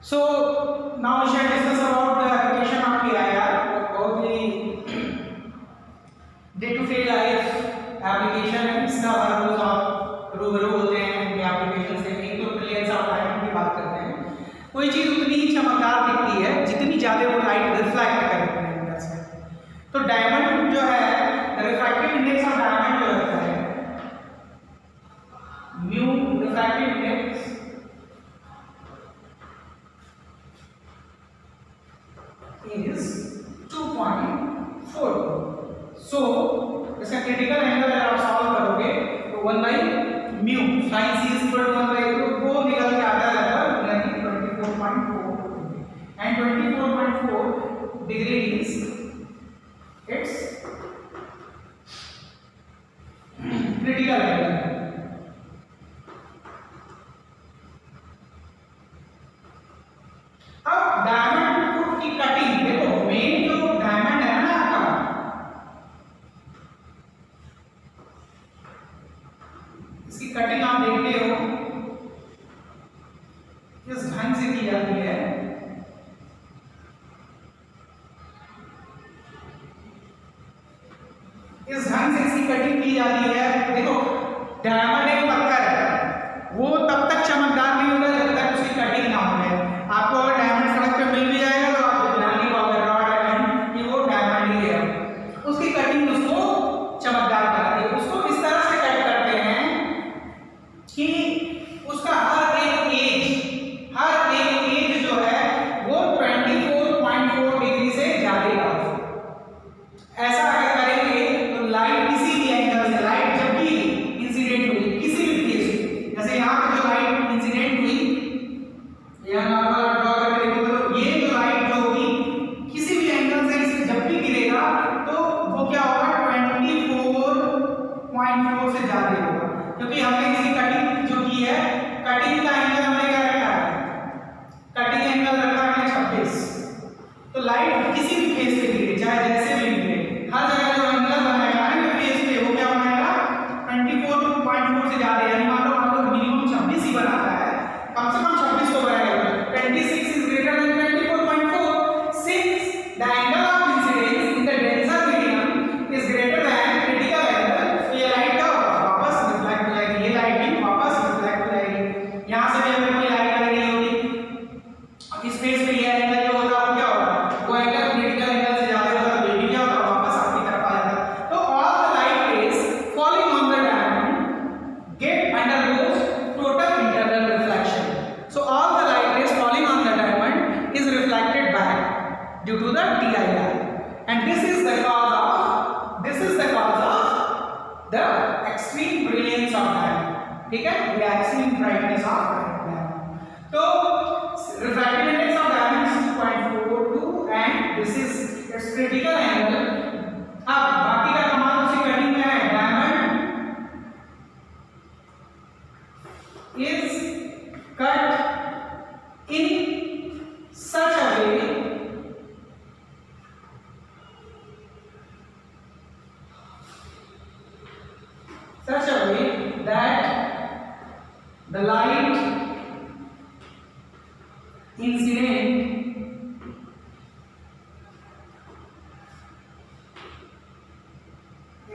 So now we shall discuss about the application of PIR. बहुत ही day to day life application है, इसका हर रोज आप रूबरू होते हैं अपने एप्लीकेशन से। एक तो ब्रिलियंस ऑफ लाइट की बात करते हैं, कोई चीज उतनी ही चमकदार दिखती है जितनी ज्यादा वो लाइट रिफ्लेक्ट करती है अंदर से। तो डायमंड जो है, रिफ्रैक्टिव इंडेक्स ऑफ डायमंड जो होता है mu refractive index is 2.4। So इसका क्रिटिकल एंगल अगर आप सॉल्व करोगे तो 1 by mu sine C is equal to 1 by, तो वो निकल के आता है लगभग 24.4 and 24.4 degree is its critical angle. अब डायमंड की कटिंग देखो, मेन जो डायमंड है ना आपका, इसकी कटिंग आप देखते हो किस ढंग से की जाती है। इस ढंग से इसकी कटिंग की जाती है। देखो डायमंड एक पत्थर है, वो तब तक चमकदार नहीं होगा जब तक उसकी कटिंग ना हो जाए। आपको अगर डायमंड सड़क पे मिल भी जाएगा तो आप ध्यान नहीं पाओगे रॉ डायमंड कि वो डायमंड ही है, उसकी कटिंग उसको चमकदार बनाती है। उसको इस तरह से कट करते हैं कि उसका हर एक एज जो है वो 24.4 डिग्री से ज्यादा का हो। ऐसा अगर करेंगे तो लाइट किसी भी एंगल से, लाइट जब भी इंसिडेंट हुई किसी भी फेस से, जैसे यहाँ पे जो लाइट इंसिडेंट हुई, यह नॉर्मल ड्रॉ करके देखो, तो ये जो लाइट जो होगी किसी भी एंगल से इसे जब भी गिरेगा तो वो क्या होगा 24.4 से ज्यादा होगा, क्योंकि हमने इसकी कटिंग जो की है, कटिंग का एंगल हमने क्या रखा है, कटिंग एंगल रखा है 26। तो लाइट किसी भी फेस पे गिरे, चाहे जैसे भी गिरे, हर जगह जो एंगल बनाएगा ना फेस पे, वो क्या बनाएगा 24.4 से ज्यादा, यानी मान लो मिनिमम 26 ही बनाता है, कम से कम 26 तो बनाएगा। 26 is greater than 24.4 since the angle of incidence in the denser medium is greater than critical angle। तो ये लाइट क्या होगा, वापस रिफ्लेक्ट हो जाएगी, ये लाइट भी वापस रिफ्लेक्ट हो जाएगी। यहाँ से भी हमें कोई लाइट आ रही होगी, इस फेस पे ये एंगल जो होता है वो क्या होगा, वो एंगल क्रिटिकल एंगल से ज्यादा होगा, तो ये भी क्या होगा वापस आपकी तरफ आ जाएगा। तो all the light rays falling on the diamond get undergoes total internal reflection। So all the light rays falling on the diamond is reflected back due to the TIR, and this is the cause of the extreme brilliance of diamond। ठीक है, ये extreme brightness of diamond। तो refractive index of diamond is 2.42 and this is its critical angle। अब बाकी का कमाल उसकी cutting में है, diamond is cut in such a way that the light incident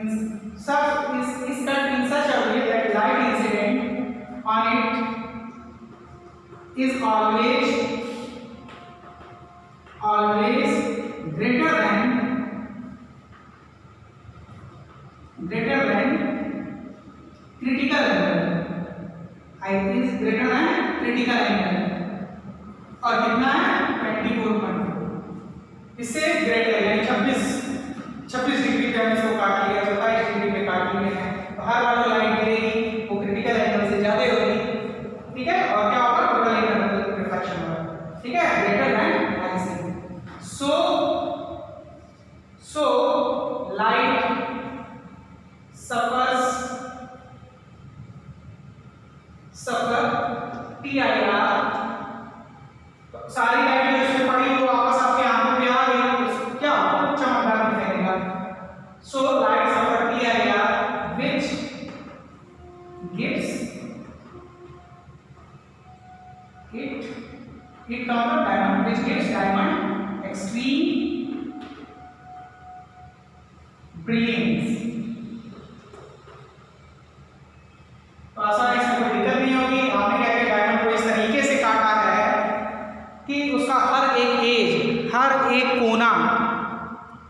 is cut in such a way that light incident on it is always greater than critical angle। is greater than critical angle और कितना है 24.4, इससे greater यानी 26 degree पे हमने इसको काट लिया, 27 डिग्री पे काट लिए हैं, तो हर बार जो लाइट गिरेगी वो क्रिटिकल एंगल से ज्यादा होगी। ठीक है, और क्या होगा टोटल इंटरनल रिफ्लेक्शन होगा। ठीक है, greater than IC। So light suffers TIR। सारी लाइट जो इसमें पड़ी वो वापस आपके आंखों में आ गई, क्या चमकदार दिखेगा। So light suffer TIR which gives it It comes from diamond, which gives diamond extreme brilliance. तो आशा है इसमें कोई दिक्कत नहीं होगी। आपने क्या किया, डायमंड को इस तरीके से काटा है कि उसका हर एक एज, हर एक कोना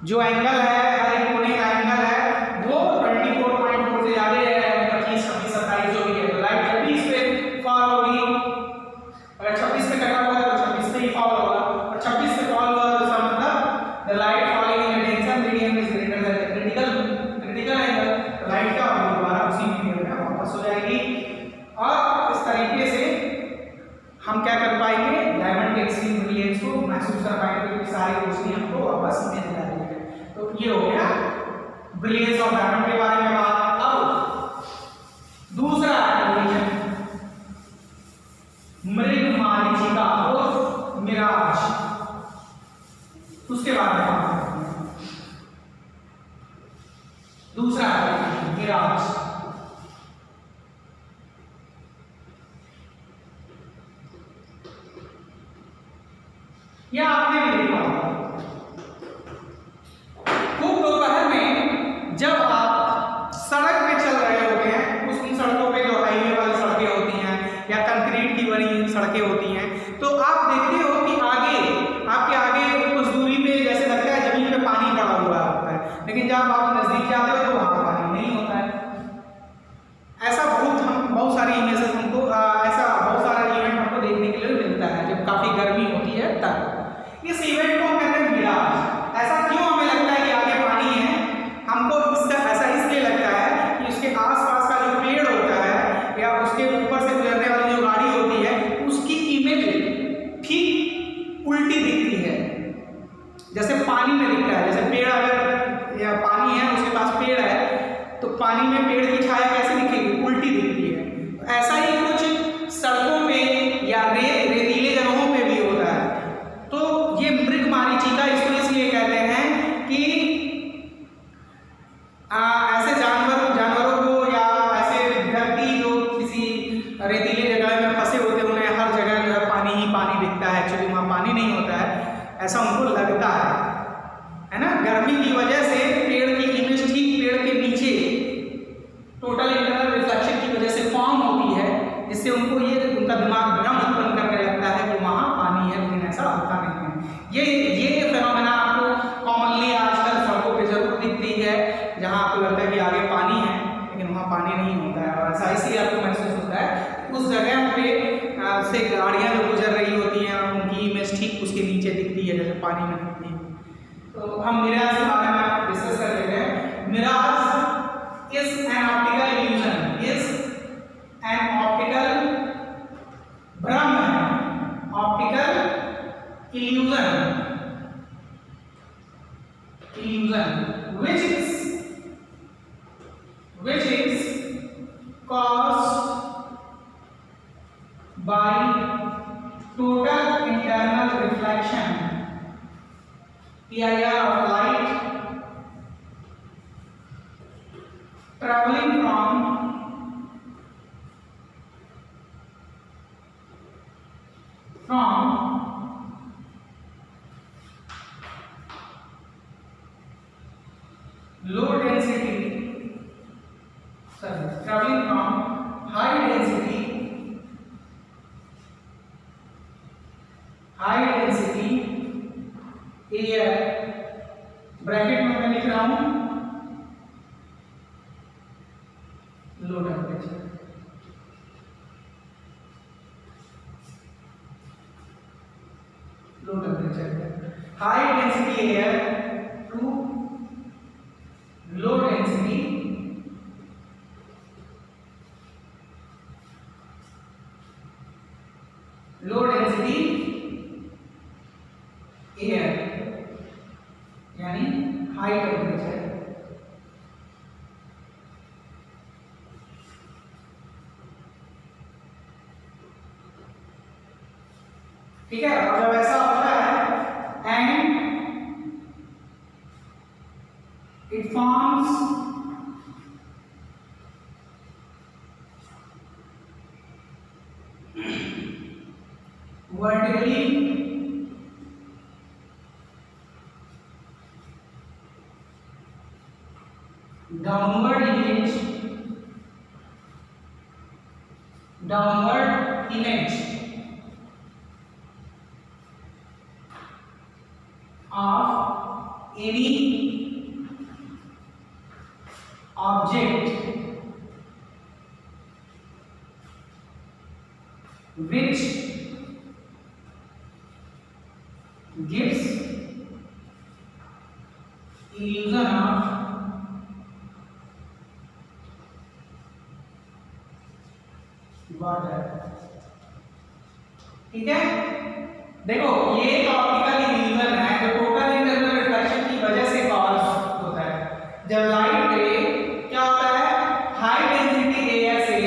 जो एंगल है, हर एक कोने का एंगल है वो 24.4 से ज्यादा है, 25, 26, 27 जो भी है। तो लाइट जब भी इस पे फॉल होगी, अगर 26 पे कटा हुआ है तो 26 पे ही फॉल होगा, और 26 पे फॉल हुआ तो इसका मतलब the light falling in tension medium is greater then the critical angle. तो लाइट का दोबारा उसी मीडियम में वापस हो जाएगी, और इस तरीके से हम क्या कर पाएंगे, डायमंड के एक्सट्रीम ब्रिलियंस को महसूस कर पाएंगे, क्योंकि सारी रोशनी हमको वापस मिल जाती है। तो ये हो गया ब्रिलियंस ऑफ डायमंड के बारे में बात। अब दूसरा एप्लीकेशन मृगमरीचिका और मिराज, उसके बारे में बात करते हैं। दूसरा एप्लीकेशन मिराज। यह आपने भी देखा होगा, खूब दोपहर में जब आप सड़क पे चल रहे होते हैं, उन सड़कों पे जो हाईवे वाली सड़कें होती हैं या कंक्रीट की बनी सड़कें होती हैं, तो आप देखते हो कि आगे, आपके आगे कुछ दूरी पे जैसे लगता है जमीन पे पानी पड़ा हुआ होता है, लेकिन जब आप नजदीक जाते हो तो वहां पानी नहीं होता है। ऐसा बहुत सारी इमेजेस हमको, ऐसा बहुत सारा इवेंट हमको देखने के लिए मिलता है जब काफी गर्मी होती है तब। इस इवेंट को कहते हैं मिराज। ऐसा क्यों हमें लगता है कि आगे पानी है? हमको इसका ऐसा इसलिए लगता है कि उसके आसपास का जो पेड़ होता है या उसके ऊपर से गुजरने वाली जो गाड़ी होती है, उसकी इमेज ठीक उल्टी दिखती है, जैसे पानी में दिखता है। जैसे पेड़, अगर या पानी है उसके पास पेड़ है तो पानी में पेड़ की छाया कैसे दिखेगी, उल्टी दिखती है। तो ऐसा ही कुछ सड़कों पे या रेतीले जगहों पे भी होता है। तो ये मृगमरीचिका इसको इसलिए कहते हैं कि ऐसे जानवरों को या ऐसे व्यक्ति जो किसी रेतीले जगह में फंसे होते हैं, उन्हें हर जगह जो है पानी ही पानी दिखता है, एक्चुअली वहाँ पानी नहीं होता है, ऐसा उनको लगता है ना। गर्मी की वजह से पेड़ की इमेज ठीक पेड़ के नीचे टोटल इंटरनल रिफ्लेक्शन की वजह से फॉर्म होती है, जिससे उनको ये उनका दिमाग भ्रम उत्पन्न करने लगता है कि वहाँ पानी है, लेकिन ऐसा होता नहीं है। ये फेनोमेना आपको कॉमनली आजकल सड़कों पे जरूर दिखती है, जहाँ आपको लगता है कि आगे पानी है लेकिन वहाँ पानी नहीं होता है, और ऐसा इसलिए आपको महसूस होता है उस जगह पे से गाड़ियाँ जो गुजर रही होती हैं उनकी इमेज ठीक उसके नीचे दिखती है, जैसे पानी में दिखती है। तो हम मिराज के बारे में डिस्कस कर लेते हैं। Mirage is an optical illusion, is an optical भ्रम है, optical illusion which is caused by total internal reflection PIR of light traveling from low density, traveling from high density air, bracket में मैं लिख रहा हूं low temperature, high density air to low density air, यानी high temperature. ठीक है, और जब ऐसा होता है and it forms vertically downward image of any object which gives illusion of water। ठीक है, देखो ये एक ऑप्टिकल इल्यूजन है जो टोटल इंटरनल रिफ्लेक्शन की वजह से कॉज होता है। जब लाइट रे क्या होता है, हाई डेंसिटी एयर से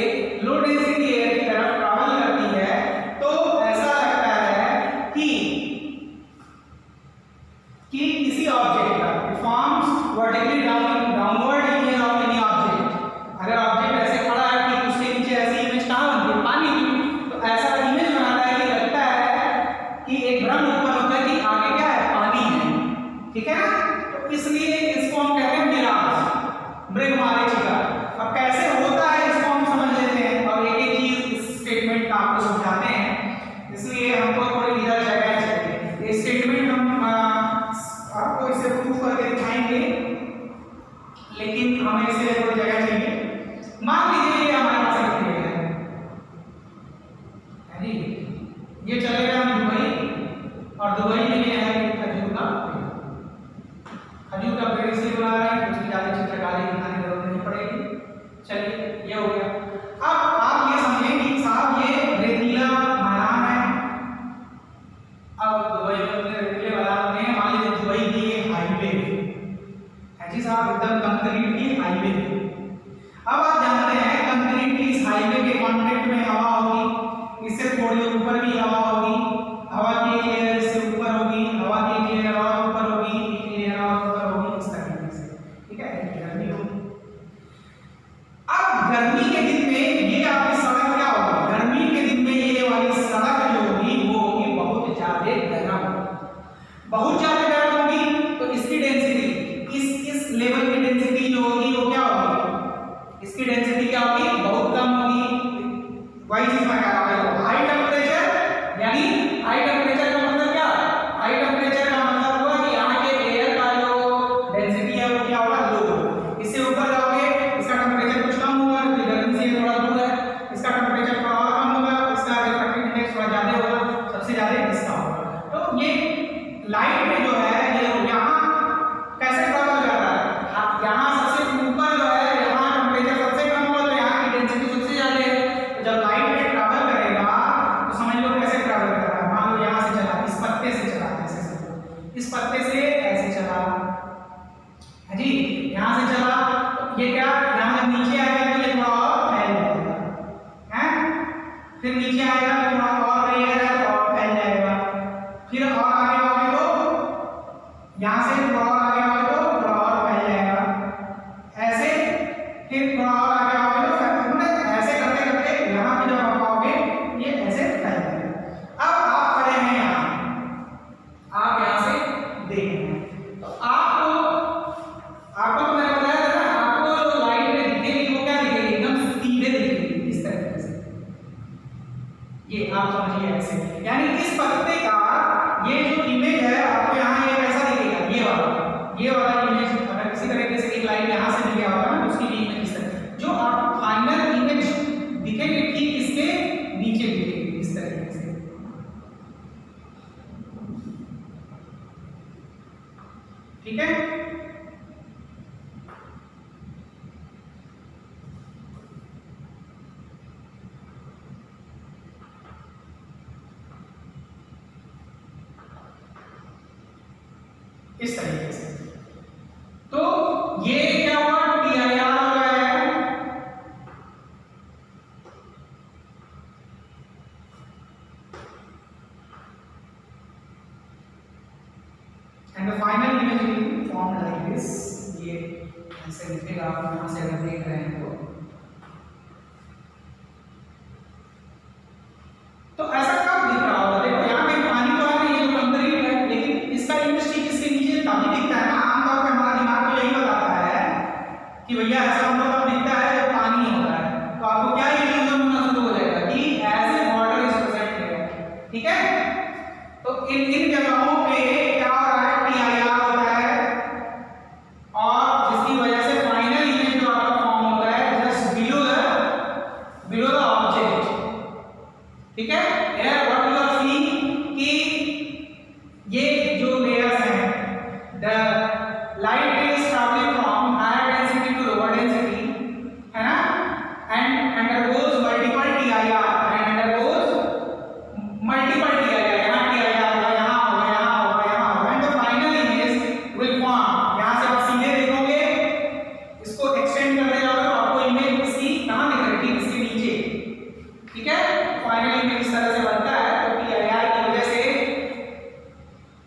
लो डेंसिटी एयर की तरफ ट्रैवल करती है, तो ऐसा लगता है कि किसी ऑब्जेक्ट का it forms vertically downward image of any object. अगर ऑब्जेक्ट ऐसे खड़ा है कि उसके नीचे ऐसी इमेज कहां बनती है, पानी की, तो ऐसा इमेज बनाता है कि लगता है कि एक भ्रम उत्पन्न होता है कि आगे क्या है, पानी है। ठीक है ना, तो इसलिए इसको हम कहते हैं मिराज, मृगमारीचिका। अब कैसे होता है इसको हम समझ लेते हैं और एक एक चीज इस स्टेटमेंट का आपको समझाते हैं, इसलिए हमको थोड़ी इधर जगह चाहिए। ये स्टेटमेंट हम आपको इसे प्रूफ करके दिखाएंगे, लेकिन हमें इसे थोड़ी जगह चाहिए। मान लीजिए ये हमारे पास एक प्लेट है जी, ये चलेगा हम दुबई, और दुबई में ये है खजूर का पेड़। खजूर का पेड़ इसलिए बना रहे हैं कुछ ज्यादा चित्रकारी दिखाने की जरूरत नहीं पड़ेगी। चलिए ये हो गया। अब आप ये समझें कि साहब ये रेतीला मैदान है। अब दुबई में रेतीले मैदान में मान लीजिए दुबई की हाईवे है जी साहब, एकदम कंक्रीट की हाईवे। अब आप जानते हैं कंक्रीट की इस हाईवे के कॉन्टेक्ट में हवा होगी, इससे थोड़ी ऊपर भी हवा होगी, हवा की एक लेयर इससे ऊपर होगी, हवा की एक लेयर और ऊपर होगी, एक लेयर और ऊपर होगी, इस तरीके से। ठीक है, गर्मी होगी। अब गर्मी के दिन में ये आपकी सड़क क्या होगी, गर्मी के दिन में ये वाली सड़क जो होगी वो होगी बहुत ज्यादा गर्म, बहुत ज्यादा गर्म होगी। तो इसकी डेंसिटी इस लेवल की डेंसिटी जो होगी वो क्या होगी, इसकी डेंसिटी क्या होगी, बहुत कम होगी। वही चीज मैं कह रहा हूं, हाई टेम्परेचर, यानी हाई टेम्परेचर का मतलब क्या, हाई टेम्परेचर का मतलब हुआ कि यहाँ के एयर का जो डेंसिटी है वो क्या होगा, लो होगा। इससे ऊपर जाओगे इसका टेम्परेचर कुछ कम होगा क्योंकि गर्मी से थोड़ा दूर है, इसका टेम्परेचर थोड़ा और कम होगा, इसका रिफ्रैक्टिव इंडेक्स थोड़ा ज्यादा होगा, सबसे ज्यादा इसका होगा। तो ये लाइट में जो है ये यहाँ कैसे ट्रैवल कर रहा है, यहाँ सबसे ऊपर जो है यहाँ टेम्परेचर सबसे कम होगा, तो यहाँ की डेंसिटी सबसे ज्यादा है। तो जब लाइट में ट्रैवल करेगा तो समझ लो कैसे ट्रैवल कर रहा है। मान लो यहाँ से चला, इस पत्ते से चला, ऐसे इस पत्ते से ऐसे चला है जी, यहाँ से चला, तो ये क्या, यहाँ जब नीचे आएगा तो ये थोड़ा और फैल जाएगा है, फिर नीचे आएगा तो थोड़ा और रेयर है तो और फैल जाएगा, फिर और आगे आओगे तो यहाँ से थोड़ा और आगे आओगे तो थोड़ा और फैल जाएगा, ऐसे फिर थोड़ा और आगे आओगे तो मतलब ऐसे करते करते यहाँ पे जब आप आओगे ये ऐसे फैल जाएगा। अब आप खड़े हैं यहाँ, आप यहाँ से देख रहे हैं, तो आपको तो मैंने बताया था ना, आपको जो लाइट में दिखेगी वो क्या दिखेगी, एकदम सीधे दिखेगी इस तरीके से। ये आप समझिए ऐसे, यानी इस पत्ते का ये जो इमेज है आपको यहाँ ये कैसा दिखेगा, ये वाला इमेज अगर किसी तरीके से एक लाइन यहाँ से मिल गया होगा ना, उसकी भी इमेज इस तरह जो आपको फाइनल इमेज दिखेगी ठीक इसके नीचे दिखेगी इस तरीके से। ठीक है, इस तरीके से। तो ये क्या हुआ, TIR हो रहा है, and the final image will be formed like this. ये ऐसे दिखेगा, आप यहां से अगर देख रहे हैं तो ऐसा कब दिख रहा होगा, देखो इन जगहों पे क्या हो रहा है, PIR होता है और जिसकी वजह से फाइनल इमेज जो आपका फॉर्म होता है जस्ट बिलो द ऑब्जेक्ट। ठीक है, here what you are seeing कि ये जो लेयर्स हैं, the light is travelling from higher density to lower density, है ना, and undergoes multiple TIR and undergoes multiple TIR, यहाँ TIR होगा, यहाँ होगा, यहाँ होगा, यहाँ होगा, and the final image will form. यहाँ से आप सीधे देखोगे, इसको एक्सटेंड करते जाओगे तो आपको इमेज इसकी कहाँ दिख रही है, इसके नीचे। ठीक है, फाइनल इमेज इस तरह से बनता है। तो PIR की वजह से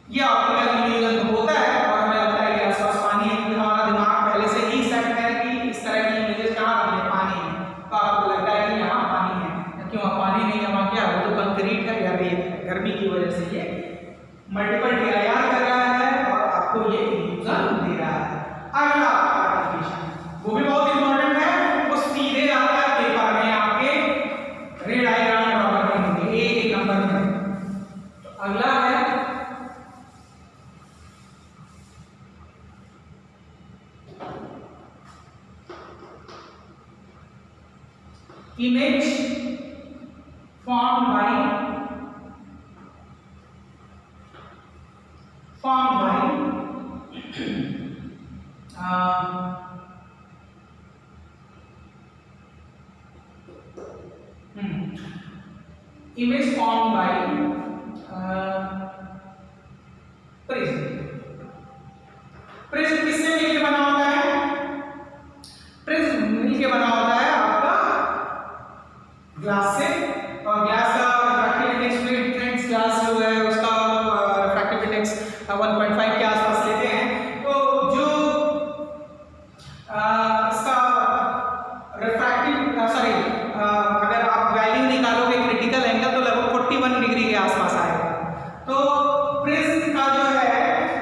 ये ऑप्टिकल इल्यूजन होता है और हमें लगता है कि आसपास पानी है, क्योंकि हमारा दिमाग पहले से ही सेट है कि इस तरह की इमेजेस कहाँ आ रही है, पानी में, तो आपको लगता है कि यहाँ पानी है। क्यों पानी नहीं है, वहाँ क्या है, वो तो कंक्रीट है या रेत है, गर्मी की वजह से ये मल्टीपल TIR कर रहा है और आपको ये इल्यूजन दे रहा है। अगला आर्टिफिशियल, वो भी बहुत इंपॉर्टेंट है, वो सीधे आता है पेपर में आपके रे डायग्राम ड्रॉ करने के लिए 1 नंबर में। तो अगला है image formed by image formed by prism। Prism किससे मिलकर बना होता है, प्रिज्म मिलकर बना होता है आपका ग्लास से, और ग्लास का रिफ्रैक्टिव इंडेक्स, फ्रेंड्स ग्लास जो है उसका रिफ्रैक्टिव इंडेक्स 1.5 के आसपास लेते हैं। तो जो इसका रिफ्रैक्टिव अगर आप वैल्यू निकालोगे क्रिटिकल एंगल तो लगभग 41 डिग्री के आसपास आएगा। तो प्रिज्म का जो है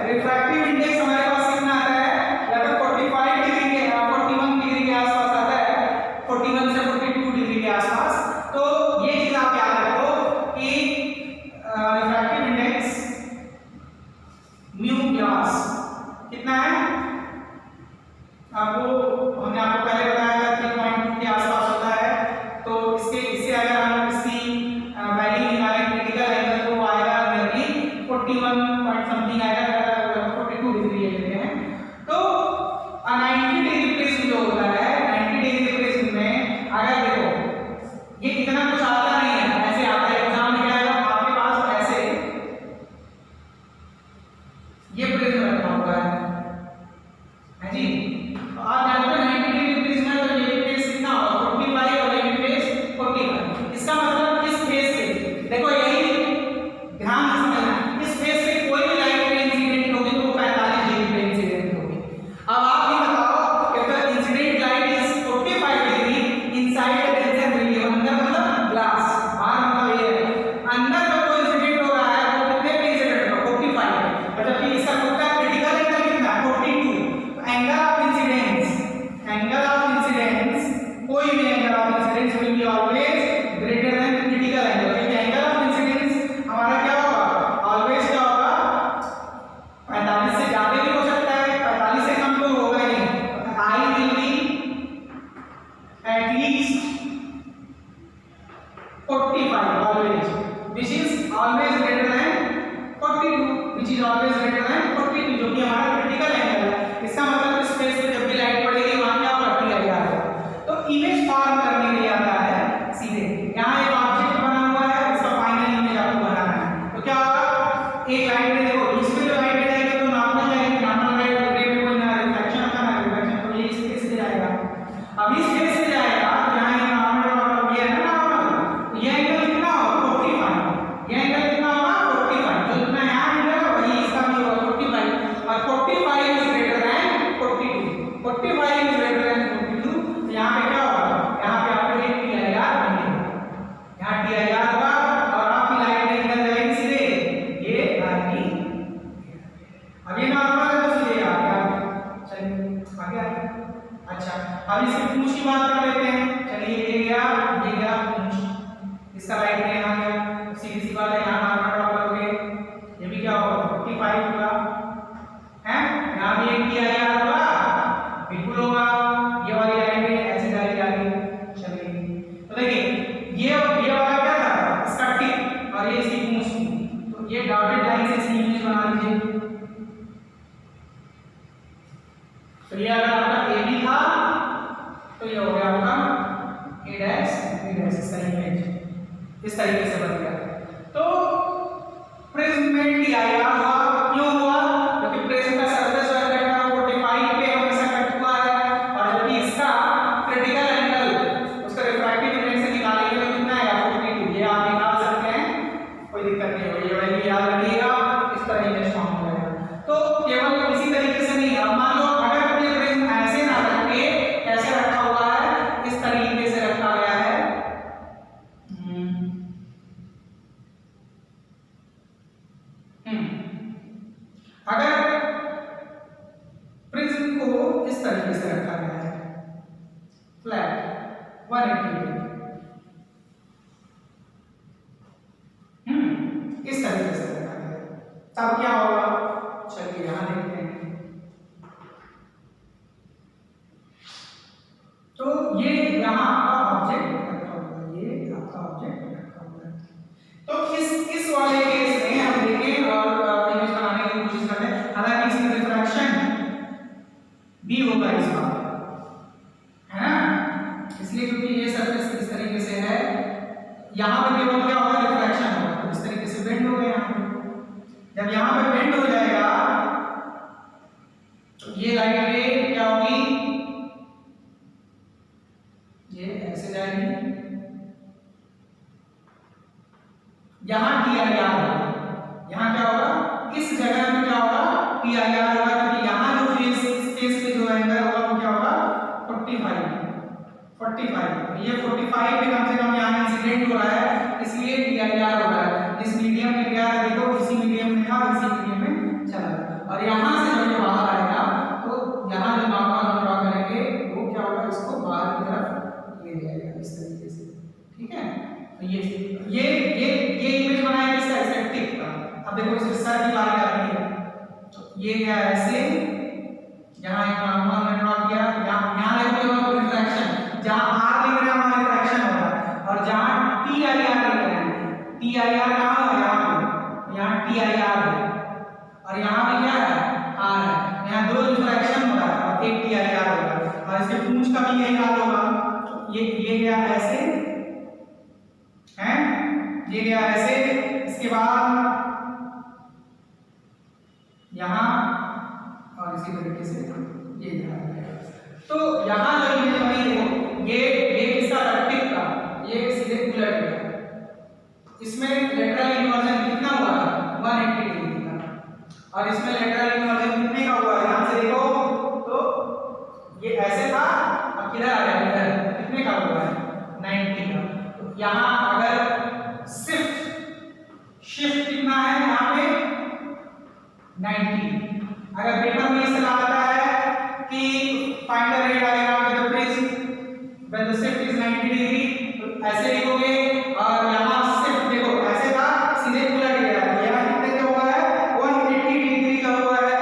रिफ्रैक्टिव इंडेक्स हमारे पास कितना आता है, लगभग 45 डिग्री के 41 डिग्री के आसपास आता है, 41 से 42 डिग्री के आसपास। तो ये चीज आप याद रखो कि रिफ्रैक्टिव इंडेक्स म्यू ग्लास कितना है, आपको हमने आपको पहले बताया था 3.2 के आसपास होता है। तो इससे अगर हम इसकी वैल्यू निकालें क्रिटिकल एंगल तो आएगा नियरली 41 पॉइंट समथिंग आएगा, 42 डिग्री ले लेते हैं। तो 90 डिग्री प्रिज्म जो होता है, 90 डिग्री प्रिज्म में अगर देखो ये इतना कुछ आता नहीं है, ऐसे आता है, एग्जाम में क्या आएगा आपके पास ऐसे ये प्रिज्म रखा हुआ है जी। तो आप जानते हो 90 डिग्री प्रिज्म है, तो ये फेस कितना होगा, 45 और ये फेस 45। इसका मतलब इस फेस से देखो, यही ध्यान से समझना, इस फेस से कोई भी लाइट रे इंसिडेंट होगी तो वो 45 डिग्री पे इंसिडेंट होगी। अब आप ये बताओ if the incident light is 45 degree inside the denser medium, अंदर मतलब ग्लास, बाहर मतलब ये अंदर जो कोई इंसिडेंट हो रहा है वो कितने पे इंसिडेंट होगा, 45 पे, जबकि इसका खुद का क्रिटिकल एंगल कितना है, 42। एंगल ऑफ इंसिडेंस कोई भी angle of incidence will be always greater than critical angle, क्योंकि एंगल ऑफ इंसिडेंस हमारा क्या होगा, ऑलवेज क्या होगा, 45 से ज्यादा भी हो सकता है, 45 से कम तो होगा ही नहीं। I will be at least 45 always, which is always greater than 42, which is always greater than 42, जो कि हमारा क्रिटिकल एंगल है। इसका मतलब इस स्पेस पे जब भी लाइट पड़ेगी वहां क्या होगा, TIR होगा। तो इमेज फॉर्म करने के लिए आता है सीधे, यहाँ एक ऑब्जेक्ट बना हुआ है, इसका फाइनल इमेज आपको बनाना है। तो क्या होगा, एक लाइट में देखो, इसमें जो लाइट जाएगी तो नॉर्मल जाएगी, नॉर्मल लाइट रे में कोई ना रिफ्लेक्शन होता ना रिफ्लेक्शन, तो ये इस फेस से जाएगा। अब इस फेस से जाएगा, यहाँ ये नॉर्मल ये है ना नॉर्मल, ये एंगल कितना होगा, 45, ये एंगल कितना होगा, 45, जो इतना यहाँ एंगल है वही इसका भी होगा 45, और 45 is greater then 42, 45 is greater then 42। तो यहाँ पे क्या होगा, यहाँ पे आपको एक TIR बनेगा, यहाँ TIR होगा और आपकी लाइट एंगल जाएगी सीधे ये आएगी और ये इसकी पूंछ थी, तो ये डॉटेड लाइन से इसकी इमेज बना लीजिए। तो ये अगर आपका ए बी था तो ये हो गया आपका ए डैश बी डैश, इसका इमेज इस तरीके से बन गया। तो प्रिज्म में टी आई आर हुआ, क्यों हुआ? क्योंकि प्रिज्म का सरफेस एरिया 45 पे हमेशा कट हुआ है, और जबकि इसका क्रिटिकल एंगल उसका रिफ्रैक्टिव इंडेक्स से निकालेंगे तो कितना आएगा 42। ये आप निकाल सकते हैं, कोई दिक्कत नहीं होगी, ये वैल्यू याद रखिएगा, इस तरह इमेज फॉर्म हो जाएगा। तो केवल इसी तरीके से नहीं, अब मान लो अगर ये प्रिज्म ऐसे ना रख के कैसे रखा हुआ है, इस तरीके से रखा गया है, अगर प्रिज्म को इस तरीके से रखा गया है फ्लैट 180 डिग्री, इस तरीके से रखा गया है, तब क्या होगा? चलिए यहां देखते हैं। तो ये यहां आपका ऑब्जेक्ट रखा हुआ है, ये आपका ऑब्जेक्ट रखा हुआ है। तो इस वाले केस में हम देखें और इमेज बनाने की कोशिश करते हैं। हालांकि इसमें रिफ्रैक्शन भी होगा इस बार, है ना, इसलिए क्योंकि ये सरफेस इस तरीके से है, यहां पे केवल क्या होगा? रिफ्रैक्शन होगा, तो इस तरीके से बेंड हो गया। यहाँ पे जब यहाँ पे बेंड हो जाएगा तो ये लाइट रे क्या होगी? ये ऐसे जाएगी, यहां टी आई आर होगा, यहां क्या होगा? इस जगह में क्या होगा? टी आई आर होगा, क्योंकि यहां जो फेस पे जो एंगल होगा वो क्या होगा? 45। ये 45 पे कम से कम यहाँ इंसिडेंट हो रहा है, इसलिए टी आई आर हो रहा है। इस मीडियम में क्या है? देखो, इसी मीडियम में था, इसी मीडियम में चला गया, और यहाँ से जब ये बाहर आएगा तो यहाँ जो नॉर्मल हम ड्रॉ करेंगे वो क्या होगा? इसको बाहर की तरफ ले जाएगा इस तरीके से, ठीक है। तो ये इमेज बनाया किसका? स्पेक्टिक का। अब देखो इसके सर की बारी आती है, तो ये क्या है? ऐसे यहाँ एक नॉर्मल हमने ड्रॉ किया, यहाँ देखो रिफ्रैक्शन, जहाँ आर लिख रहे हैं वहाँ रिफ्रैक्शन हो रहा है, और जहाँ टी आई आर लिख रहे हैं, टी आई आर कहाँ है? यहाँ टी आई आर है, और यहाँ पे क्या है? आर है। यहाँ दो रिफ्रैक्शन हो रहा है और एक टी आई आर होगा, और इसके पूंछ का भी यही हाल होगा। तो ये गया ऐसे हैं, ये गया ऐसे, इसके बाद यहाँ और इसी तरीके से ये ध्यान रखिएगा। तो यहाँ जो इमेज बनी देखो, ये किसका? रेक्टिक का, ये सीधे उलट गया। इसमें लेटरल इन्वर्जन कितना हुआ है? 180 डिग्री का, और इसमें लेटरल इन्वर्जन कितने का हुआ है? यहाँ से देखो तो ये ऐसे था, अब किधर आ गया? इधर कितने का हुआ है? 90 का। तो यहाँ अगर शिफ्ट कितना है? यहाँ पे 90। अगर पेपर में इस तरह आता है कि find the rate diagram with the prism when the shift is 90 degree, तो ऐसे लिखोगे, और यहाँ शिफ्ट देखो ऐसे था, सीधे उलट गया, यहाँ कितने का हुआ है? 180 डिग्री का हुआ है।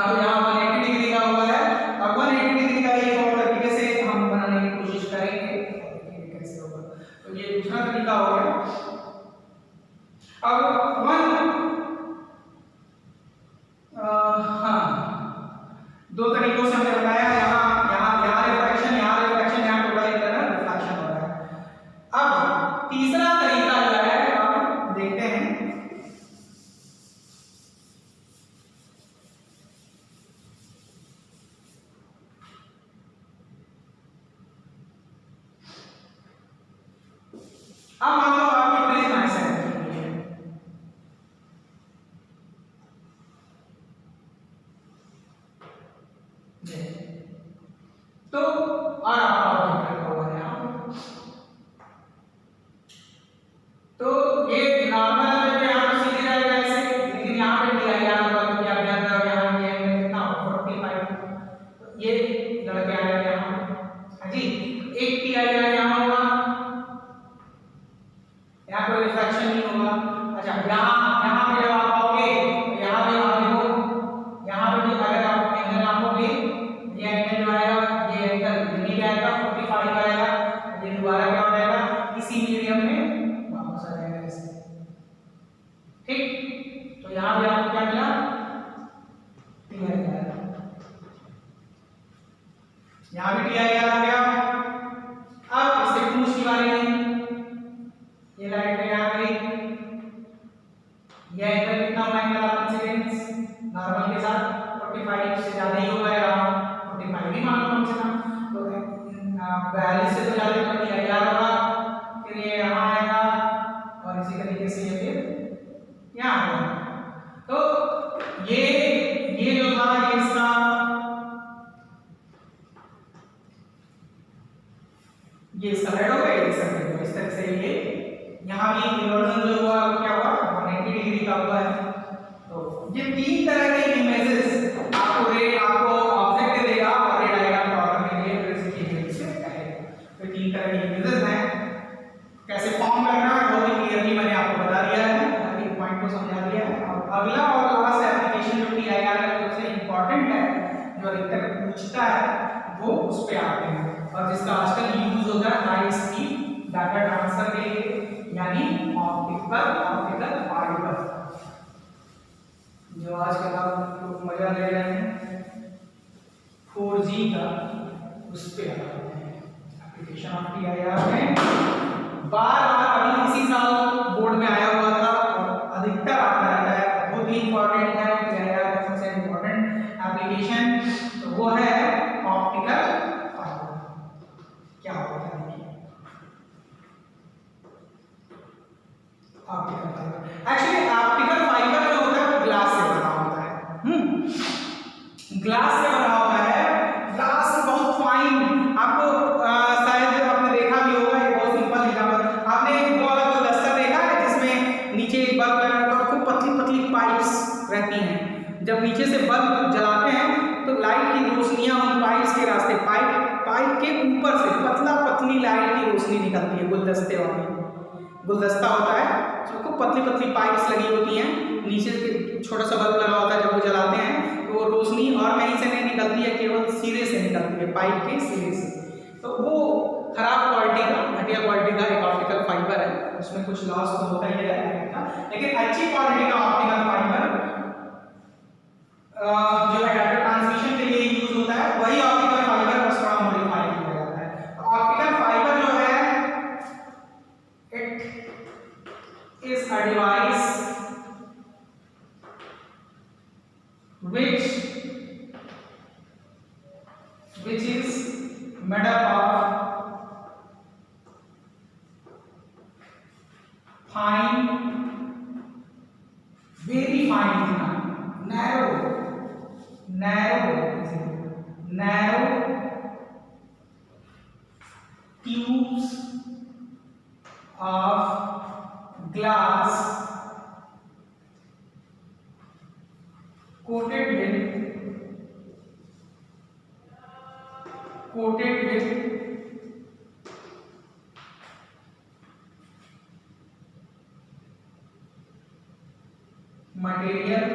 तो यहाँ 180 डिग्री का हुआ है, और 180 डिग्री का एक और तरीके से हम बनाने की कोशिश करेंगे कैसे होगा। तो ये दूसरा तरीका हो गया। अब दो तरीकों से हमने बताया, यहाँ रिफ्रैक्शन, यहाँ टोटल इंटरनल रिफ्रैक्शन हो रहा है। अब तीसरा तरीका जो है हम देखते हैं। अब मान लो आपकी प्रिज्म ऐसे है, तो और आपका ऑब्जेक्ट रखा हुआ है यहाँ, तो ये नॉर्मल है, यहाँ पे सीधे रहेगा ऐसे, लेकिन यहाँ पे टी आई आर होगा, क्योंकि आप जान रहे हो यहाँ ये कितना 45, तो ये लड़के आ गए यहाँ, हाँ जी। एक टी आई आर यहाँ होगा, यहाँ कोई रिफ्रैक्शन नहीं होगा। अच्छा, यहाँ पे जब आप आओगे, यहाँ पे आप देखो, यहाँ पे भी अगर आप एंगल नापोगे, ये एंगल जो आएगा, ये एंगल नहीं आएगा, 45 आएगा, ये दोबारा क्या हो जाएगा? इसी मीडियम में वापस आ यहाँ भी आपको क्या मिला, TIR, यहाँ भी TIR आ गया। अब इससे पूछ की बारी में, ये लाइट पे आ गई, यह एंगल कितना होगा, एंगल ऑफ इंसिडेंस नॉर्मल के साथ 45 से ज्यादा ही होगा, यार 45 भी मान लो कम से कम, तो 42 से तो ज्यादा तो TIR होगा, फिर ये यहाँ आएगा और इसी तरीके से ये फिर यहाँ आएगा। तो ये जो था ये इसका रेड हो गया, ये इसका रेड हो गया। इस तरह से ये यहाँ भी इन्वर्जन जो हुआ क्या हुआ, 180 डिग्री का हुआ है। तो ये तीन तरह के इमेजेस आपको ऑब्जेक्ट देगा और रे डायग्राम ड्रा करने के लिए बेसिकली से कहेगा। तो तीन तरह के इमेजेस हैं, कैसे फॉर्म करना है वो भी क्लियरली मैंने आपको बता दिया है, एक पॉइंट को समझा दिया है। अब अगला और लास्ट एप्लीकेशन जो TIR है सबसे इंपॉर्टेंट है, जो अधिकतर पूछता है, वो उस पे आते हैं और जिसका आजकल यूज होता है हाई स्पीड डाटा ट्रांसफर के लिए, यानी ऑप्टिकल फाइबर, जो आजकल आप लोग मजा ले रहे हैं 4G का, उस पे आते हैं एप्लीकेशन ऑफ TIR में। बार-बार अभी इसी साल बोर्ड में आया हुआ था और अधिकतर आता रहता है, बहुत ही इंपॉर्टेंट है TIR का सबसे इंपॉर्टेंट एप्लीकेशन, तो वो है ऑप्टिकल फाइबर। क्या होता है optical fibre? Actually optical fibre जो होता है वो ग्लास से बना होता है, ग्लास से बना होता है। ग्लास बहुत फाइन, आपको शायद आपने देखा भी होगा, ये बहुत सिंपल एग्जांपल, आपने वो वाला गुलदस्ता देखा है जिसमें नीचे एक बल्ब लगा होता है और खूब पतली पतली पाइप्स रहती हैं, जब नीचे से बल्ब जलाते हैं तो लाइट की रोशनियां उन पाइप्स के रास्ते, पाइप के ऊपर से पतली लाइट की रोशनी निकलती है। गुलदस्ते वाली गुलदस्ता होता है, उसको पतली पतली पाइप्स लगी होती हैं, नीचे से छोटा सा बल्ब लगा होता है, जब वो जलाते हैं तो वो रोशनी और कहीं से नहीं निकलती है, केवल सिरे से निकलती है, पाइप के सिरे से। तो वो खराब क्वालिटी का, घटिया क्वालिटी का एक ऑप्टिकल फाइबर है, उसमें कुछ लॉस तो होता ही है, लेकिन अच्छी क्वालिटी का ऑप्टिकल फाइबर जो है डाटा ट्रांसमिशन के लिए यूज होता है, वही ऑप्टिकल फाइबर बस थोड़ा मॉडिफाई किया जाता है। तो ऑप्टिकल फाइबर जो है it is a device which is made up of fine, very fine, narrow tubes of glass coated with material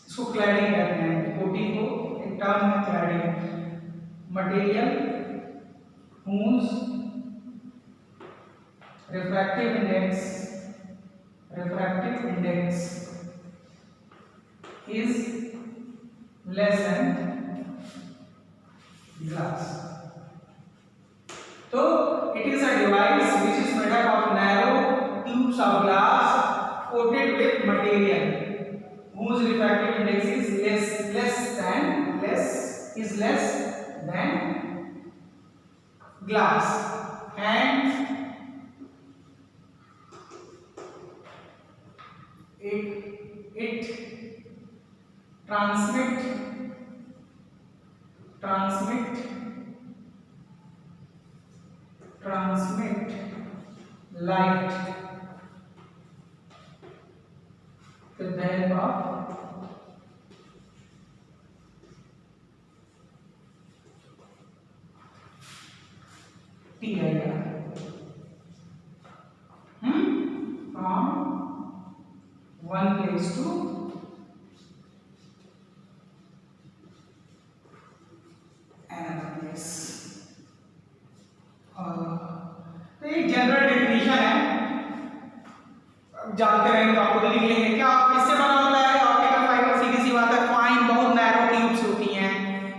इसको क्लैडिंग कहते हैं, कोटिंग को एक टर्म है cladding. Material whose refractive index is less than glass. So it is a device which is made up of narrow tubes of glass coated with material whose refractive index is less than glass, and it transmit light with the help of TIR from one place to another place, or जानते रहेंगे तो आपको लिख लेंगे। क्या किससे बना होता है ऑप्टिकल फाइबर? सीधी सी बात है, फाइन बहुत नैरो ट्यूब्स होती हैं,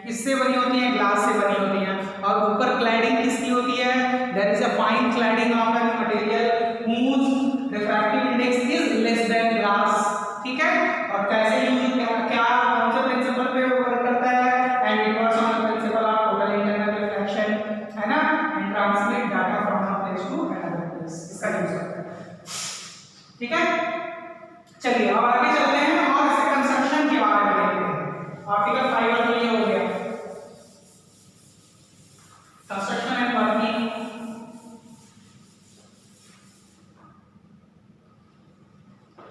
इससे बनी होती हैं, ग्लास से बनी होती हैं। और ऊपर क्लैडिंग किसकी होती है? There is a fine cladding of an material whose refractive index is less than glass। ठीक है, और कैसे यूज क्या कौन से प्रिंसिपल पे वर्क करता है? And it works on the principle of total internal reflection, है ना, and transmit data from one place to another place, इसका यूज होता है। ठीक है, चलिए अब आगे चलते हैं और इसके कंस्ट्रक्शन के बारे में देखते हैं। ऑप्टिकल फाइबर तो ये हो गया, construction and working.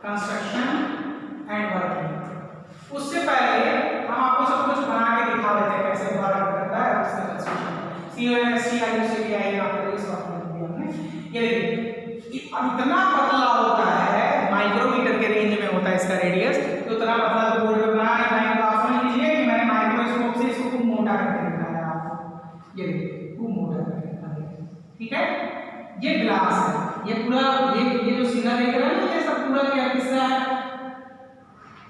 Construction and working, उससे पहले हम आपको सब कुछ बना के दिखा देते हैं कैसे वर्क करता है उसका कंस्ट्रक्शन। CONST से भी आएगा आपको इस वक्त में हमने ये देखिए, अब इतना पतला होता है, माइक्रोमीटर के रेंज में होता है इसका रेडियस, तो इतना पतला तो बोर्ड पे बना है। मैं आप समझ लीजिए कि मैंने माइक्रोस्कोप से इसको खूब मोटा करके दिखाया आपको, ये देखिए खूब मोटा करके दिखाया। ठीक है, ये ग्लास है, ये पूरा ये जो सीधा देख रहे हैं ना, ये सब पूरा क्या हिस्सा है?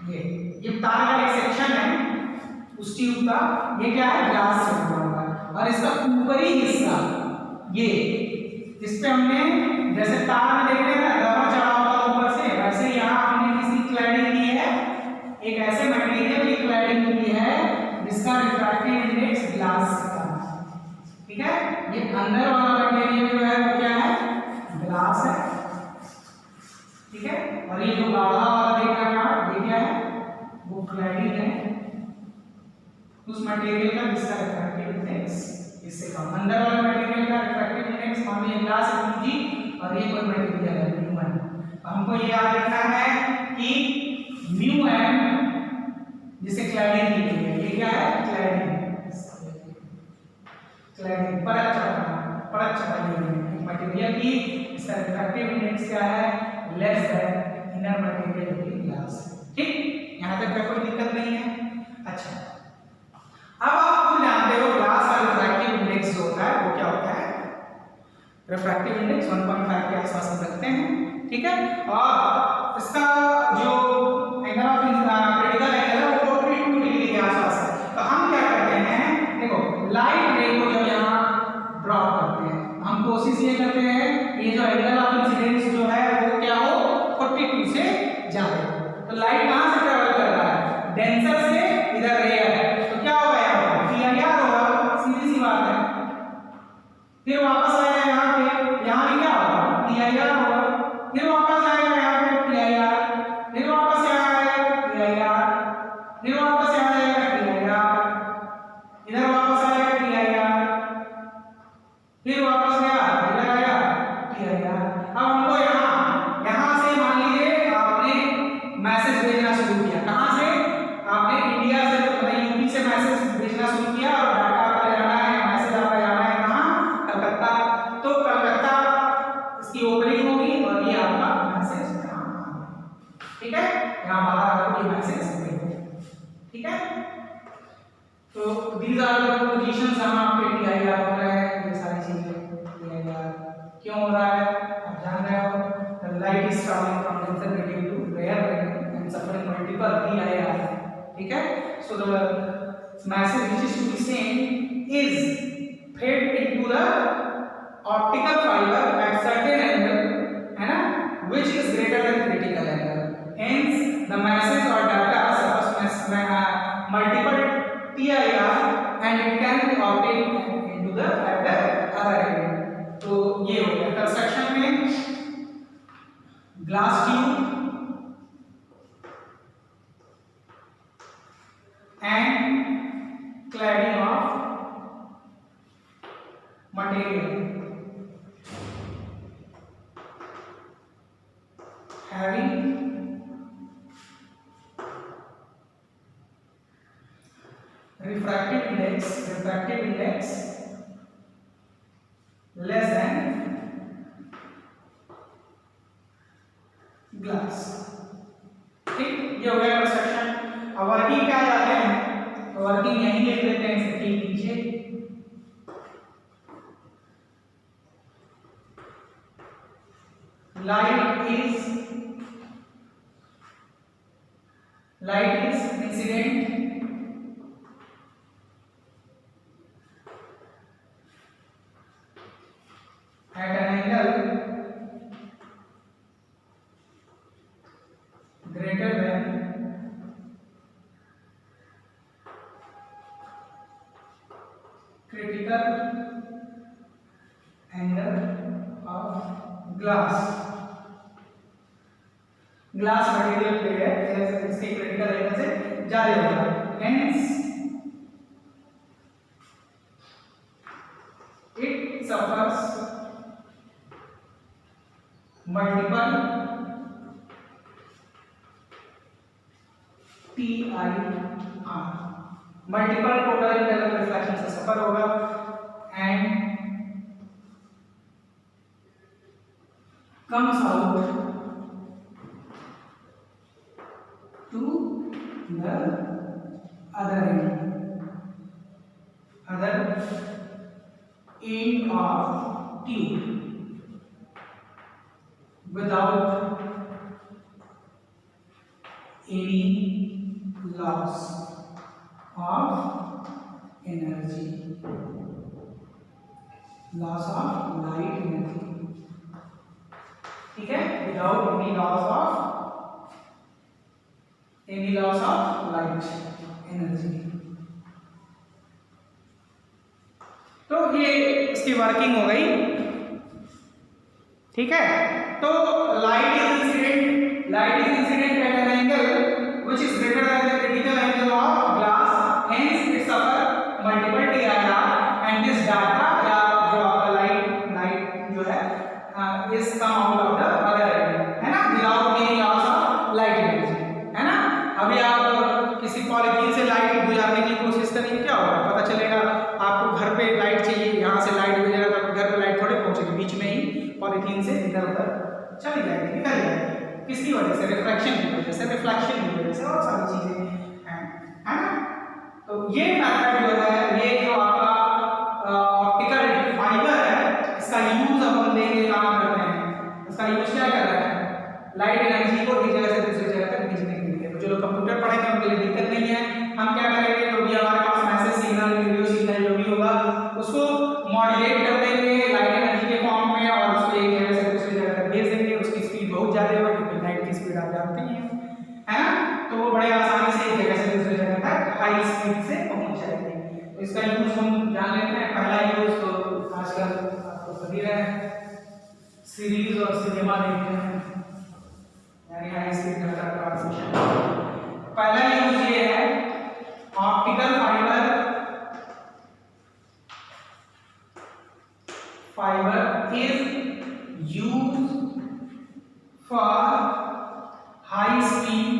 ये तार का एक सेक्शन है उस ट्यूब का, ये क्या है? ग्लास से बना हुआ है। और इसका ऊपरी हिस्सा ये, इस पे हमने जैसे तार में देखते हैं ना रबर चढ़ा होता है ऊपर से, वैसे यहाँ हमने किसी क्लैडिंग की है, एक ऐसे मटेरियल की क्लैडिंग की है जिसका रिफ्रैक्टिव इंडेक्स ग्लास का। ठीक है, ये अंदर वाला मटेरियल जो है वो क्या है? ग्लास है। ठीक है, और ये जो गाढ़ा वाला देख रहे हैं आप, ये क्या है? वो क्लैडिंग है उस मटेरियल का जिसका रिफ्रैक्टिव इंडेक्स इससे कम। अंदर वाले मटेरियल का रिफ्रैक्टिव इंडेक्स मान लीजिए ग्लास है जी, और ये कोई मटेरियल है म्यू एम। हमको ये याद रखना है कि म्यू एम जिसे क्लैडिंग की गई है, ये क्या है? क्लैडिंग, क्लैडिंग परत चढ़ाई हुई मटेरियल की, इसका रिफ्रैक्टिव इंडेक्स क्या है? लेस देन इनर मटेरियल की ग्लास। ठीक, यहां तक कोई दिक्कत नहीं है। अच्छा, अब आप खुद जानते हो ग्लास का रिफ्रैक्टिव इंडेक्स जो होता है वो क्या होता है? रिफ्रैक्टिव इंडेक्स 1.5 के आसपास हम रखते हैं। ठीक है, और इसका जो एंगल ऑफ क्रिटिकल एंगल है वो 42 डिग्री के आसपास है। तो हम क्या करते हैं, देखो लाइट रे को जब यहाँ ड्रॉप करते हैं, हम कोशिश ये करते हैं ये जो एंगल ऑफ इंसिडेंस जो है वो क्या हो? 42 से ज्यादा। तो लाइट कहां से ट्रेवल कर रहा है? डेंसर से इधर रेयर है, तो क्या होगा यहाँ पर? PIR होगा, सीधी सी बात है। फिर वापस आएगा यहाँ पे, यहाँ भी क्या होगा? PIR होगा। फिर वापस आएगा यहाँ पे PIR, फिर वापस यहाँ आएगा PIR, फिर वापस यहाँ आएगा PIR, इधर वापस आएगा PIR, फिर वापस गया इधर आया PIR। अब हमको यहाँ से मान लीजिए आपने मैसेज भेजना शुरू किया, कहाँ से? आपने इंडिया से मतलब यूपी से मैसेज भेजना शुरू किया और डाटा आपका जाना है, मैसेज आपका जाना है कहाँ? कलकत्ता। तो कलकत्ता इसकी ओपनिंग होगी और ये आपका मैसेज यहाँ। ठीक है, यहाँ बाहर आपको ये मैसेज मिलेगा। ठीक है, तो दीज आर द पोजीशंस। हम आपके PIR हो रहा है, ये सारी चीजें PIR क्यों हो रहा है आप जान रहे हो। The light is travelling from denser medium to rarer medium and suffering multiple PIR। ठीक है, so the message which is to be sent is fed into the optical fibre at certain angle, है ना, which is greater than critical angle. Hence the message और data suffers multiple PIR and it can be obtained into the other end। तो ये हो गया construction में glass tube and cladding of material having refractive index less than glass। ठीक, ये हो गया कंस्ट्रक्शन। अब वर्किंग क्या जाते हैं, तो वर्किंग यहीं लिख लेते हैं इसके ठीक नीचे। Light is light is incident at an angle greater than critical angle of glass material पे है, इसके क्रिटिकल एंगल से ज्यादा होगा, hence it suffers multiple TIR, multiple total internal reflection से सफर होगा and comes out to the other end of tube without any loss of energy, loss of light energy, ठीक है, without any loss of light energy। तो ये इसकी working हो गई, ठीक है। तो light is incident at an angle which is greater then the critical angle of glass, hence it suffer multiple TIR and this data या जो आपका लाइट जो है is come out of the other and, है ना, without any loss of light energy, है ना। अभी आप किसी पॉलीथीन से लाइट गुजारने की कोशिश करेंगे, क्या होगा, पता चलेगा आपको घर पे लाइट चाहिए, यहाँ से लाइट गुजरेगा तो घर पे लाइट थोड़े पहुंचेगी, बीच में ही पॉलीथीन से इधर उधर चली जाएगी, निकल जाएगी, किसकी वजह से, रिफ्रैक्शन की वजह से, रिफ्लेक्शन की वजह से, और सारी चीजें हैं, है ना। तो ये मेथड जो है, ये जो आपका ऑप्टिकल फाइबर है, इसका यूज अपन देंगे, काम करते हैं, इसका यूज क्या कर रहा है, लाइट एनर्जी को एक जगह से दूसरी जगह तक भेजने के लिए। तो जो लोग कंप्यूटर पढ़ेंगे उनके लिए दिक्कत नहीं है, हम क्या करेंगे, जो भी हमारे पास मैसेज सिग्नल, वीडियो सिग्नल जो भी होगा उसको मॉड्यूलेट कर देंगे लाइट एनर्जी के फॉर्म में और उसको एक जगह से दूसरी जगह तक भेज देंगे। उसकी स्पीड बहुत ज्यादा होगी क्योंकि लाइट की स्पीड आप जानते ही हैं, है ना। तो वो बड़े आसानी से एक जगह से दूसरी जगह तक हाई स्पीड से पहुंच जाएगी। तो इसका यूज हम जान लेते हैं। पहला यूज तो आजकल आपको सभी रहे सीरीज और सिनेमा देखते हैं, यानी हाई स्पीड डाटा ट्रांसमिशन। पहला यूज ये है, optical fibre is used for high speed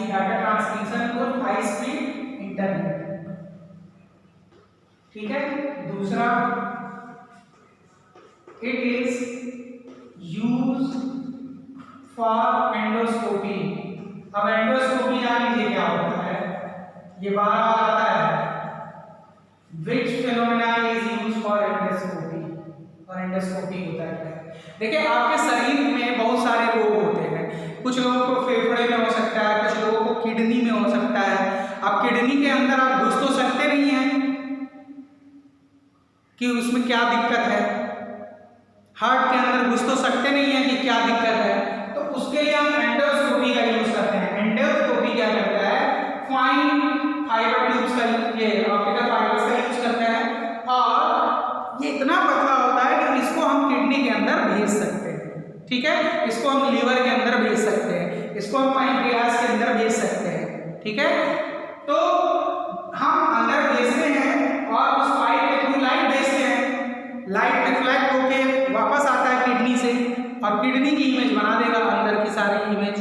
data transmission और high speed internet, ठीक है। दूसरा, it is used for endoscopy. अब एंडोस्कोपी जान लीजिए क्या होता है, ये बार बार आता है, which phenomena is used for endoscopy, और एंडोस्कोपी होता है। देखिए आपके शरीर में बहुत सारे रोग होते हैं, कुछ लोगों को फेफड़े में हो सकता है, कुछ लोगों को किडनी में हो सकता है। अब किडनी के अंदर आप घुस तो सकते नहीं हैं कि उसमें क्या दिक्कत है, हार्ट के अंदर घुस तो सकते नहीं है कि क्या दिक्कत है, तो उसके लिए हम एंडोस्कोपी का यूज करते हैं। एंडोस्कोपी क्या करता है, फाइन फाइबर ट्यूब्स का, ये ऑप्टिकल फाइबर्स का यूज करता है, और ये इतना पतला होता है कि इसको हम किडनी के अंदर भेज सकते हैं, ठीक है, इसको हम लीवर के अंदर भेज सकते हैं, इसको हम पैंक्रियास के अंदर भेज सकते हैं, ठीक है। तो हम अंदर भेजते हैं और उस पाइप के थ्रू लाइट भेजते हैं, लाइट रिफ्लेक्ट होके वापस आता है किडनी से और किडनी की इमेज बना देगा अंदर की सारी इमेज।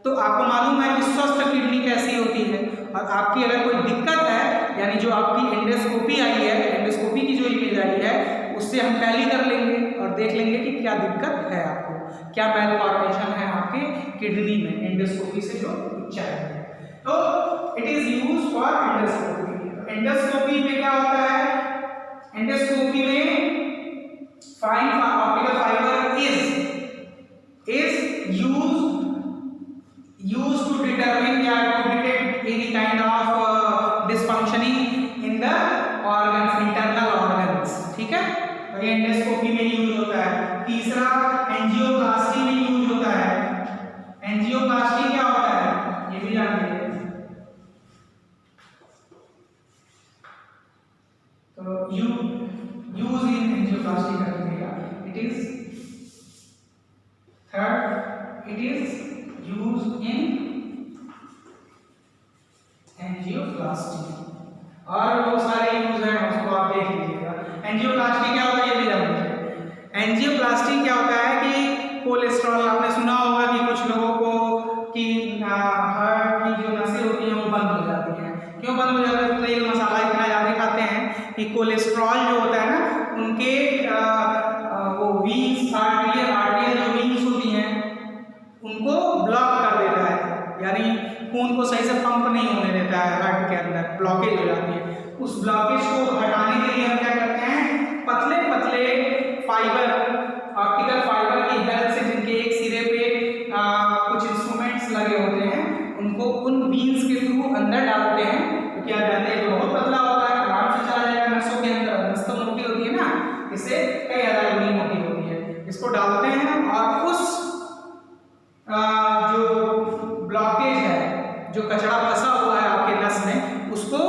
तो आपको मालूम है कि स्वस्थ किडनी कैसी होती है, और आपकी अगर कोई दिक्कत है, यानी जो आपकी एंडोस्कोपी आई है, एंडोस्कोपी की जो इमेज आई है, उससे हम टैली कर लेंगे और देख लेंगे कि क्या दिक्कत है आपको, क्या मैलफॉर्मेशन है आपके किडनी में, एंडोस्कोपी से जो पिक्चर है। तो it is used for endoscopy. Endoscopy में क्या होता है, एंडोस्कोपी में फाइन ऑप्टिकल फाइबर इज तो यूज इन एंजियोप्लास्टी कर दीजिएगा। It is third, it is use in angioplasty. और बहुत सारे यूज हैं, उसको आप देख लीजिएगा। एंजियोप्लास्टी क्या होता है ये भी जान लीजिए। एंजियोप्लास्टी क्या होता है कि कोलेस्ट्रॉल, आपने सुना होगा कि कुछ लोगों को कि हार्ट की जो नसें होती हैं वो बंद हो जाती हैं। क्यों बंद हो जाती है? तेल मसाला इतना ज़्यादा खाते हैं कि कोलेस्ट्रॉल जो होता है ना, उनके वो वीन्स, आर्टरियल जो वीन्स होती हैं उनको ब्लॉक कर देता है, यानी खून को सही से पंप नहीं होने देता है, हार्ट के अंदर ब्लॉकेज हो जाती है। उस ब्लॉकेज को हटाने के लिए हम क्या करते हैं, पतले पतले फाइबर, ऑप्टिकल फाइबर की हेल्प से, जिनके एक सिरे पे कुछ इंस्ट्रूमेंट्स लगे होते हैं, उनको उन बीन्स के थ्रू अंदर डालते हैं। तो क्या जानते हैं, बहुत पतला होता है, आराम से चला जाएगा नसों के अंदर। नस तो मोटी होती है ना, इससे कई ज़्यादा गुनी मोटी होती है। इसको डालते हैं और उस जो ब्लॉकेज है, जो कचरा फंसा हुआ है आपके नस में, उसको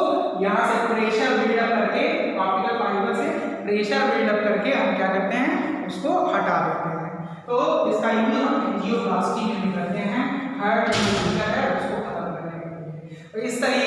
यहाँ से प्रेशर बिल्डअप करके, ऑप्टिकल फाइबर से प्रेशर बिल्डअप करके हम क्या करते हैं, उसको हटा देते हैं। तो इसका यूज हम एंजियोप्लास्टी में भी करते हैं, हार्ट जो है उसको खत्म करने के लिए। तो इस तरीके